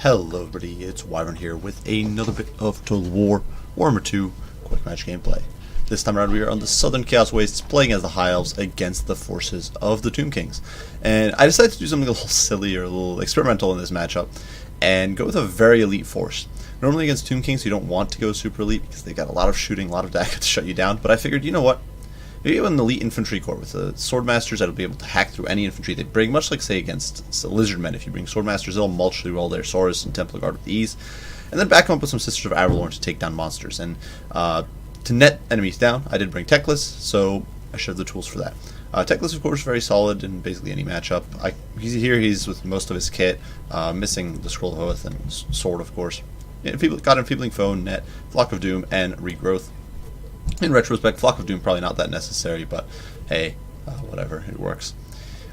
Hello everybody, it's Wyvern here with another bit of Total War, Warhammer 2, quick match gameplay. This time around we are on the Southern Chaos Wastes playing as the High Elves against the forces of the Tomb Kings. And I decided to do something a little silly or a little experimental in this matchup and go with a very elite force. Normally against Tomb Kings you don't want to go super elite because they got a lot of shooting, a lot of dagger to shut you down, but I figured, you know what? Maybe an elite infantry corps with the swordmasters that'll be able to hack through any infantry they bring, much like, say, against lizardmen. If you bring swordmasters, they'll mulch through all their Saurus and Templar Guard with ease. And then back them up with some Sisters of Avalorn to take down monsters. And to net enemies down, I did bring Teclis, so I should have the tools for that. Teclis, of course, very solid in basically any matchup. He's with most of his kit, missing the Scroll of Oath and Sword, of course. Got Enfeebling Foe, Net, Flock of Doom, and Regrowth. In retrospect, Flock of Doom probably not that necessary, but hey, whatever, it works.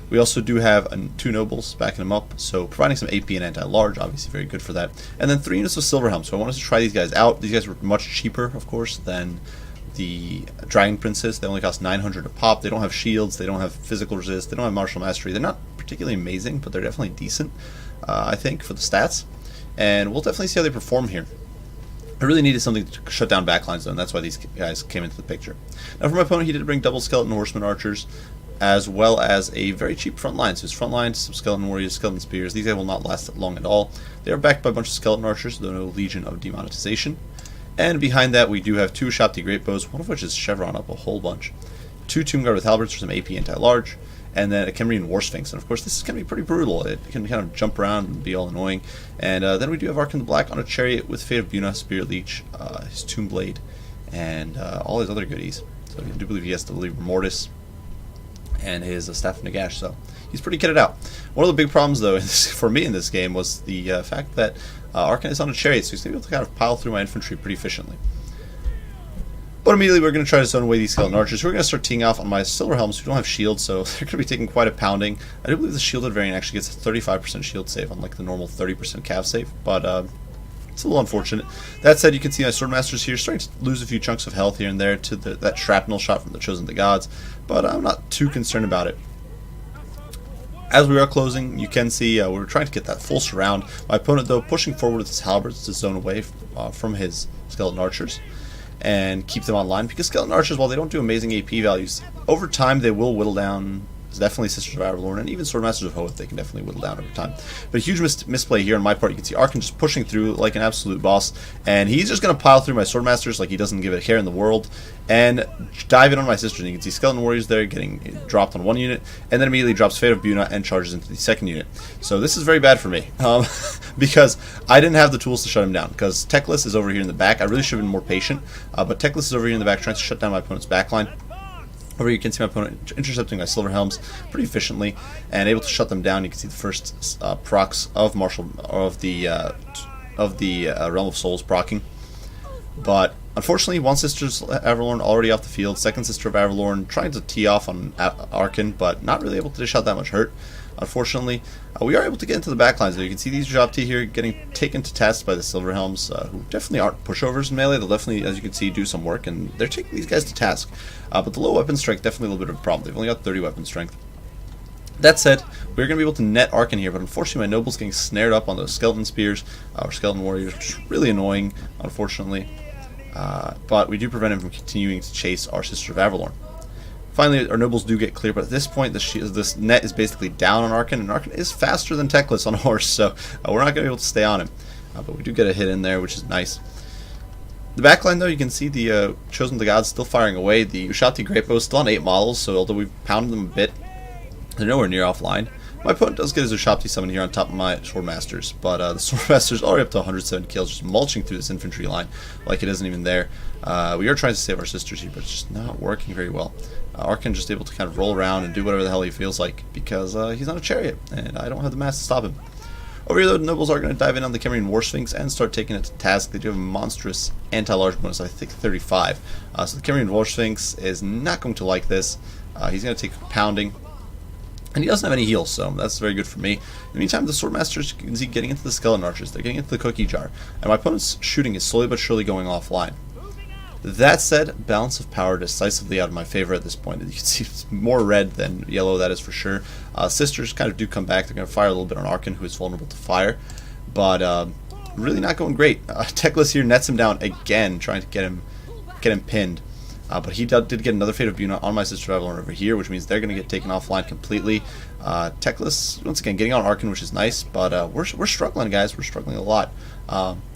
We also do have two nobles backing them up, so providing some AP and anti-large, obviously very good for that. And then 3 units of Silver Helm, so I wanted to try these guys out. These guys were much cheaper, of course, than the Dragon Princes. They only cost 900 a pop. They don't have shields, they don't have physical resist, they don't have martial mastery. They're not particularly amazing, but they're definitely decent, I think, for the stats. And we'll definitely see how they perform here. I really needed something to shut down backlines, though, and that's why these guys came into the picture. Now, for my opponent, he did bring double skeleton horsemen archers, as well as a very cheap front line. So his front line, some skeleton warriors, skeleton spears. These guys will not last long at all. They are backed by a bunch of skeleton archers, though no Legion of Demonetization. And behind that, we do have 2 Shopti Great Bows, one of which is chevron up a whole bunch. 2 Tomb Guard with halberds for some AP anti-large. And then a Kemrian War Sphinx, and of course this is going to be pretty brutal. It can kind of jump around and be all annoying. And then we do have Arkin the Black on a chariot with Fate of Buna, Spirit Leech, his Tomb Blade, and all his other goodies. So I do believe he has to leave Mortis and his Staff of Nagash, so he's pretty kitted out. One of the big problems, though, for me in this game was the fact that Arkin is on a chariot, so he's going to be able to kind of pile through my infantry pretty efficiently. But immediately we're going to try to zone away these skeleton archers. We're going to start teeing off on my silver helms who don't have shields, so they're going to be taking quite a pounding. I do believe the shielded variant actually gets a 35% shield save, unlike the normal 30% cav save, but it's a little unfortunate. That said, you can see my swordmasters here starting to lose a few chunks of health here and there to that shrapnel shot from the Chosen of the Gods, but I'm not too concerned about it. As we are closing, you can see we're trying to get that full surround. My opponent, though, pushing forward with his halberds to zone away from his skeleton archers and keep them online, because skeleton archers, while they don't do amazing AP values, over time they will whittle down. Definitely Sisters of Avalorn and even Swordmasters of Hoth, they can definitely whittle down over time. But a huge misplay here on my part. You can see Arkin just pushing through like an absolute boss, and he's just going to pile through my Swordmasters like he doesn't give a care in the world, and dive in on my Sisters. And you can see Skeleton Warriors there getting dropped on one unit, and then immediately drops Fate of Buna and charges into the second unit. So this is very bad for me, because I didn't have the tools to shut him down, because Teclis is over here in the back. I really should have been more patient, but Teclis is over here in the back trying to shut down my opponent's backline. Over here you can see my opponent intercepting my silver helms pretty efficiently and able to shut them down. You can see the first procs of the Realm of Souls proccing. But unfortunately, one Sister of Avalorn already off the field. Second Sister of Avalorn trying to tee off on Arkin, but not really able to dish out that much hurt. Unfortunately, we are able to get into the backlines. You can see these Jobti here getting taken to task by the Silver Helms, who definitely aren't pushovers in melee. They'll definitely, as you can see, do some work, and they're taking these guys to task. But the low weapon strength, definitely a little bit of a problem. They've only got 30 weapon strength. That said, we're going to be able to net Arkin here, but unfortunately my nobles getting snared up on those skeleton spears, or skeleton warriors, which is really annoying, unfortunately. But we do prevent him from continuing to chase our Sister of Avalorn. Finally, our nobles do get clear, but at this point, this net is basically down on Arkin, and Arkin is faster than Teclis on a horse, so we're not going to be able to stay on him. But we do get a hit in there, which is nice. The backline, though, you can see the Chosen of the Gods still firing away. The Ushati Great Bow is still on 8 models, so although we've pounded them a bit, they're nowhere near offline. My opponent does get his Ushapti summon here on top of my Swordmasters, but the Swordmasters are already up to 107 kills, just mulching through this infantry line like it isn't even there. We are trying to save our Sisters here, but it's just not working very well. Arkin just able to kind of roll around and do whatever the hell he feels like, because he's on a chariot, and I don't have the mass to stop him. Over here, though, the nobles are going to dive in on the Kemrian War Sphinx and start taking it to task. They do have a monstrous anti-large bonus, I think 35. So the Kemrian War Sphinx is not going to like this. He's going to take pounding. And he doesn't have any heals, so that's very good for me. In the meantime, the Swordmasters, you can see getting into the Skeleton Archers. They're getting into the Cookie Jar. And my opponent's shooting is slowly but surely going offline. That said, balance of power decisively out of my favor at this point. You can see it's more red than yellow, that is for sure. Sisters kind of do come back. They're going to fire a little bit on Arkin, who is vulnerable to fire. but really not going great. Teclis here nets him down again, trying to get him pinned. But he did get another Fate of Buna on my Sister Avalon over here, which means they're going to get taken offline completely. Teclis, once again, getting on Arkin, which is nice, but we're struggling, guys. We're struggling a lot.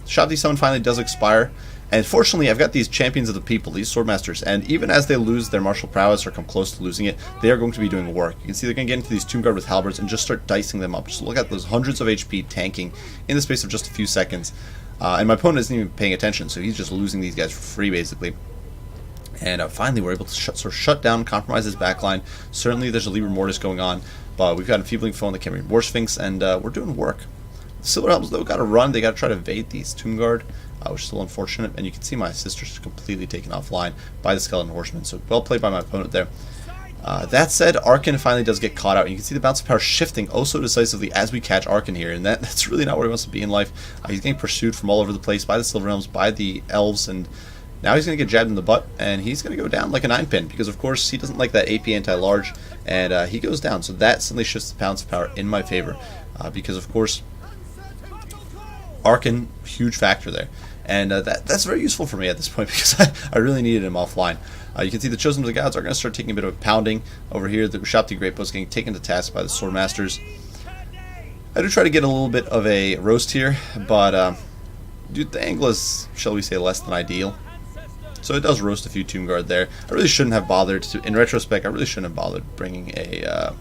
Shabdi Summon finally does expire, and fortunately, I've got these Champions of the People, these Swordmasters, and even as they lose their martial prowess or come close to losing it, they are going to be doing work. You can see they're going to get into these Tomb Guard with halberds and just start dicing them up. Just look at those hundreds of HP tanking in the space of just a few seconds. And my opponent isn't even paying attention, so he's just losing these guys for free, basically. And finally, we're able to shut down, compromise his backline. Certainly, there's a Liber Mortis going on, but we've got an Enfeebling Foe in the Cameron War Sphinx, and we're doing work. The Silver Helms, though, got to run. They got to try to evade these Tomb Guard, which is still unfortunate. And you can see my sister's completely taken offline by the Skeleton Horseman, so well played by my opponent there. That said, Arkin finally does get caught out. You can see the bounce of power shifting oh so decisively as we catch Arkin here, and that's really not where he wants to be in life. He's getting pursued from all over the place by the Silver Helms, by the Elves, and now he's going to get jabbed in the butt, and he's going to go down like a 9-pin, because of course he doesn't like that AP anti-large, and he goes down. So that suddenly shifts the bounce of power in my favor, because of course Arkin, huge factor there. And that's very useful for me at this point, because I really needed him offline. You can see the Chosen of the Gods are going to start taking a bit of a pounding over here. The Ushapti Great Bow is getting taken to task by the Swordmasters. I do try to get a little bit of a roast here, but dude, the angle is, shall we say, less than ideal. So it does roast a few Tomb Guard there. I really shouldn't have bothered to, in retrospect, I really shouldn't have bothered bringing a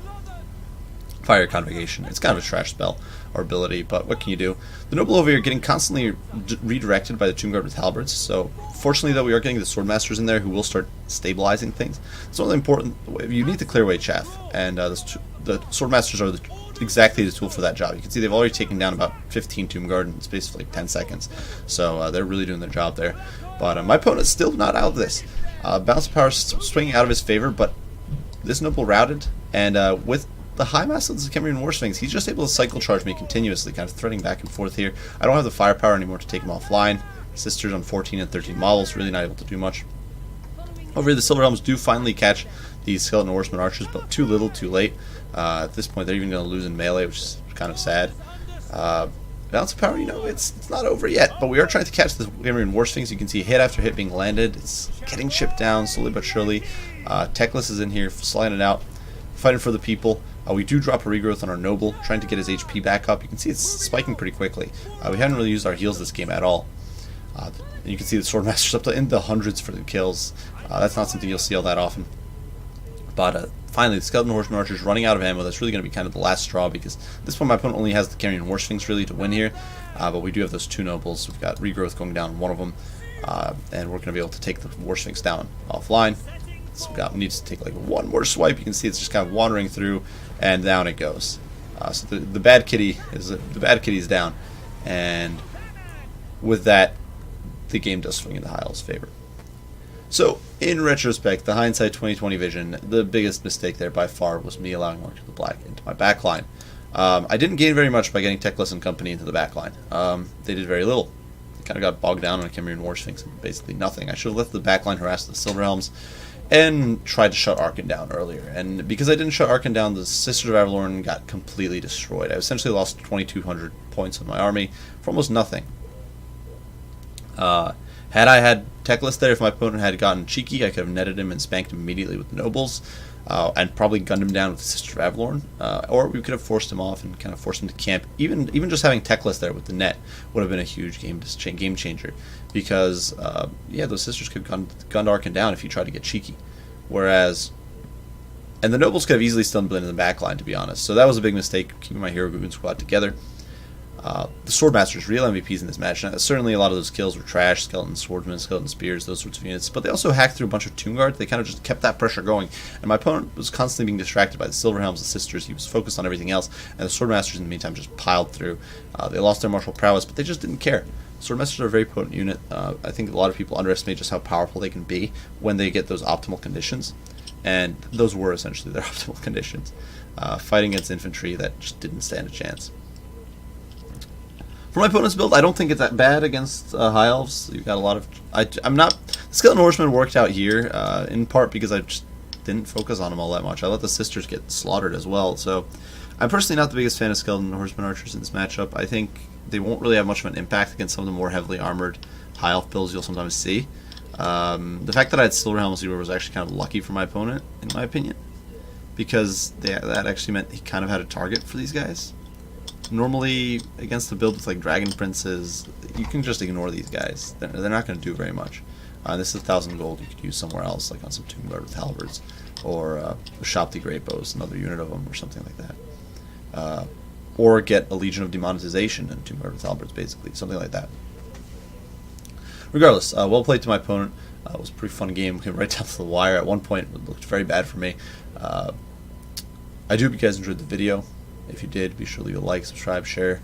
Fire Convocation. It's kind of a trash spell or ability, but what can you do? The Noble over here getting constantly redirected by the Tomb Guard with halberds, so fortunately though we are getting the Swordmasters in there who will start stabilizing things. It's one of the important, you need to clear away chaff, and the Swordmasters are exactly the tool for that job. You can see they've already taken down about 15 Tomb Guard in the space of like 10 seconds, so they're really doing their job there. But my opponent's still not out of this. Bounce power swinging out of his favor, but this Noble routed, and with the high mass of the Cameron War Sphinx, he's just able to cycle charge me continuously, kind of threading back and forth here. I don't have the firepower anymore to take him offline. Sisters on 14 and 13 models, really not able to do much. Over here, the Silver Helms do finally catch these Skeleton Horseman archers, but too little, too late. At this point, they're even going to lose in melee, which is kind of sad. Balance of power, you know, it's not over yet, but we are trying to catch the Cameron War Sphinx. You can see hit after hit being landed. It's getting chipped down slowly but surely. Teclis is in here, sliding it out, fighting for the people. We do drop a regrowth on our Noble, trying to get his HP back up. You can see it's spiking pretty quickly. We haven't really used our heals this game at all. You can see the Swordmasters up to in the hundreds for the kills. That's not something you'll see all that often. But finally, the Skeleton Horseman Archer is running out of ammo. That's really going to be kind of the last straw, because at this point my opponent only has the Cameron War Sphinx really to win here. But we do have those two Nobles. We've got regrowth going down on one of them, and we're going to be able to take the War Sphinx down offline. So we need to take like one more swipe. You can see it's just kind of wandering through, and down it goes. So the bad kitty is down, and with that, the game does swing in the High Elves' favor. So in retrospect, the hindsight 2020 vision, the biggest mistake there by far was me allowing Mark of the Black into my backline. I didn't gain very much by getting Teclis and company into the backline. They did very little. They kind of got bogged down on a Cameron War Sphinx and basically nothing. I should have left the backline harass the Silver Helms and tried to shut Arkin down earlier. And because I didn't shut Arkin down, the Sisters of Avalon got completely destroyed. I essentially lost 2,200 points of my army for almost nothing. Had I had Teclis there, if my opponent had gotten cheeky, I could have netted him and spanked him immediately with the Nobles, and probably gunned him down with the Sister of Avalon, or we could have forced him off and kind of forced him to camp. Even just having Teclis there with the net would have been a huge game changer, because yeah, those Sisters could have gunned Arkin down if you tried to get cheeky, whereas, and the Nobles could have easily still been in the backline, to be honest. So that was a big mistake, keeping my Hero Goon squad together. The Swordmasters, real MVPs in this match. Now, certainly a lot of those kills were trash, Skeleton Swordsmen, Skeleton Spears, those sorts of units, but they also hacked through a bunch of Tomb Guard. They kind of just kept that pressure going, and my opponent was constantly being distracted by the Silver Helms, the Sisters. He was focused on everything else, and the Swordmasters in the meantime just piled through. They lost their martial prowess, but they just didn't care. Swordmasters are a very potent unit. I think a lot of people underestimate just how powerful they can be when they get those optimal conditions, and those were essentially their optimal conditions. Fighting against infantry that just didn't stand a chance. For my opponent's build, I don't think it's that bad against High Elves. You've got a lot of... I'm not... The Skeleton Horseman worked out here, in part because I just didn't focus on them all that much. I let the Sisters get slaughtered as well, so I'm personally not the biggest fan of Skeleton Horseman archers in this matchup. I think they won't really have much of an impact against some of the more heavily armored high elf builds you'll sometimes see. The fact that I had Silver Helm Seaver was actually kind of lucky for my opponent, in my opinion, because that actually meant he kind of had a target for these guys. Normally, against the build with like Dragon Princes, you can just ignore these guys. They're not going to do very much. This is 1,000 gold you could use somewhere else, like on some Tomb Guard with Halberds, or Shop the Great Bows, another unit of them, or something like that. Or get a Legion of Demonetization and Tomb Guard with Halberds, basically, something like that. Regardless, well played to my opponent. It was a pretty fun game, came right down to the wire. At one point, it looked very bad for me. I do hope you guys enjoyed the video. If you did, be sure to leave a like, subscribe, share.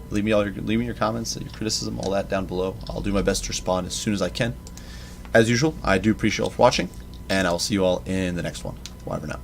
Leave me your comments, your criticism, all that down below. I'll do my best to respond as soon as I can. As usual, I do appreciate you all for watching, and I'll see you all in the next one. Bye for now.